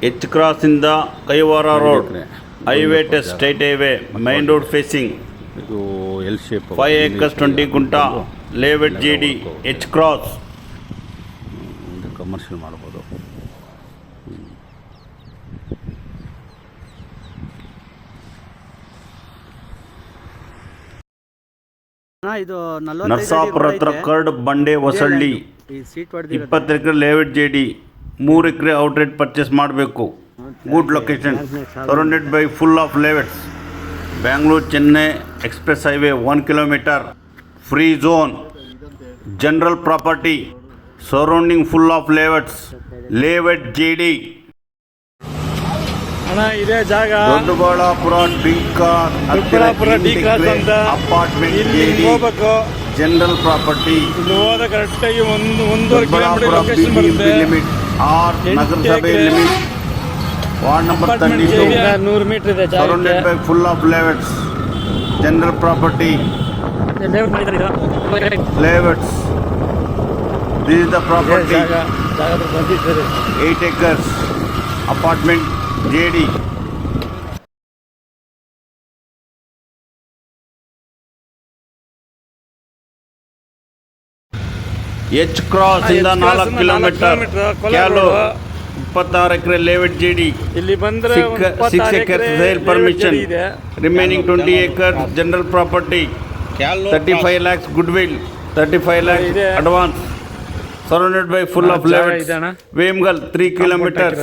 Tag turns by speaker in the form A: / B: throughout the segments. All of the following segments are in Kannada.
A: ಎಚ್ ಕ್ರಾಸಿಂದ Kaiwara road highway test state highway main road facing
B: ಇದು L shape
A: 5 acres 20 gunta layout GD H cross
B: commercial ಮಾಡ್ಬೋದು.
C: ಇದು
A: ನರಸಾಪುರ ಹತ್ರ ಕರ್ಡ್ ಬಂಡೆ ಹೊಸಳ್ಳಿ 20 ಎಕರೆ ಲೇಔಟ್ GD 3 ಎಕರೆ ಔಟ್ರೇಟ್ ಪರ್ಚೇಸ್ ಮಾಡಬೇಕು. Good location surrounded by full of layouts. Bangalore Chennai express highway 1 kilometer. Free zone. General property surrounding full of layouts. Layout GD.
D: ಇದೇ ಜಾಗ
A: ದೊಡ್ಡಬಳ್ಳಾಪುರ ಡಿ ಕ್ರಾಸ್ ಅಂತ ಅಪಾರ್ಟ್ಮೆಂಟ್
D: ಹೋಗ್ಬೇಕು.
A: ಜನರಲ್ ಪ್ರಾಪರ್ಟಿ
D: ಇಲ್ಲಿ ಹೋದ ಕರೆಕ್ಟಾಗಿ ಒಂದೂವರೆ ಕಿಲೋಮೀಟರ್ ಲೊಕೇಶನ್ ಬರುತ್ತೆ.
A: ಲಿಮಿಟ್ ಆರ್ ನಗರಸಭೆ ಲಿಮಿಟ್ ವಾರ್ಡ್ ನಂಬರ್ 32
D: 100 ಮೀಟರ್ ಇದೆ ಜಾಗ.
A: Surrounded by full of layouts. General property layouts. This is the property.
D: ಜಾಗ ಬಂದಿದ್ದಾರೆ
A: 8 acres apartment GD. H cross ಇಂದ 4 ಕಿಲೋಮೀಟರ್ ಕ್ಯಾಲು 26 ಎಕರೆ ಲೇಔಟ್ GD.
D: ಇಲ್ಲಿ ಬಂದ್ರೆ
A: 6 acres sale permission. Remaining 20 acres general property. 35 lakhs goodwill, 35 lakhs advance. Surrounded by full of layouts. Vemgal 3 kilometers.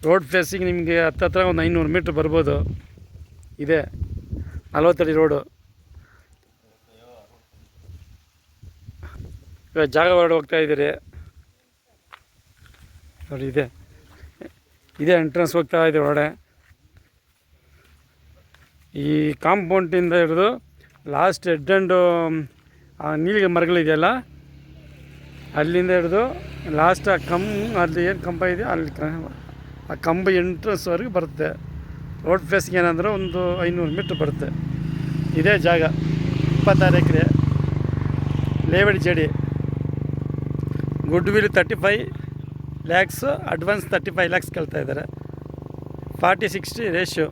D: Road facing ನಿಮಗೆ ಹತ್ತಿರ ಒಂದು 500 ಮೀಟ್ರ್ ಬರ್ಬೋದು. ಇದೆ 40 ಅಡಿ ರೋಡು. ಇವಾಗ ಜಾಗ ಹೊರಡು ಹೋಗ್ತಾ ಇದ್ದೀರಿ ನೋಡಿ. ಇದೇ ಎಂಟ್ರೆನ್ಸ್ ಹೋಗ್ತಾ ಇದೆ ಹೊರಡೆ. ಈ ಕಾಂಪೌಂಡಿಂದ ಹಿಡಿದು ಲಾಸ್ಟ್ ಹೆಡ್ ಆ್ಯಂಡು ನೀಲಿಗೆ ಮರಗಳಿದೆಯಲ್ಲ ಅಲ್ಲಿಂದ ಹಿಡಿದು ಲಾಸ್ಟ್ ಅಲ್ಲಿ ಏನು ಕಂಬ ಇದೆ ಅಲ್ಲಿ ಆ ಕಂಬ ಎಂಟ್ರೆನ್ಸ್ವರೆಗೆ ಬರುತ್ತೆ. ರೋಡ್ ಫೇಸಿಂಗ್ ಏನಂದ್ರೆ ಒಂದು 500 ಮೀಟ್ರ್ ಬರುತ್ತೆ. ಇದೇ ಜಾಗ 26 ಎಕರೆ layout GD. Goodwill 35 lakhs, advance 35 lakhs ಕೇಳ್ತಾ ಇದ್ದಾರೆ. 40-60 ರೇಷಿಯೋ.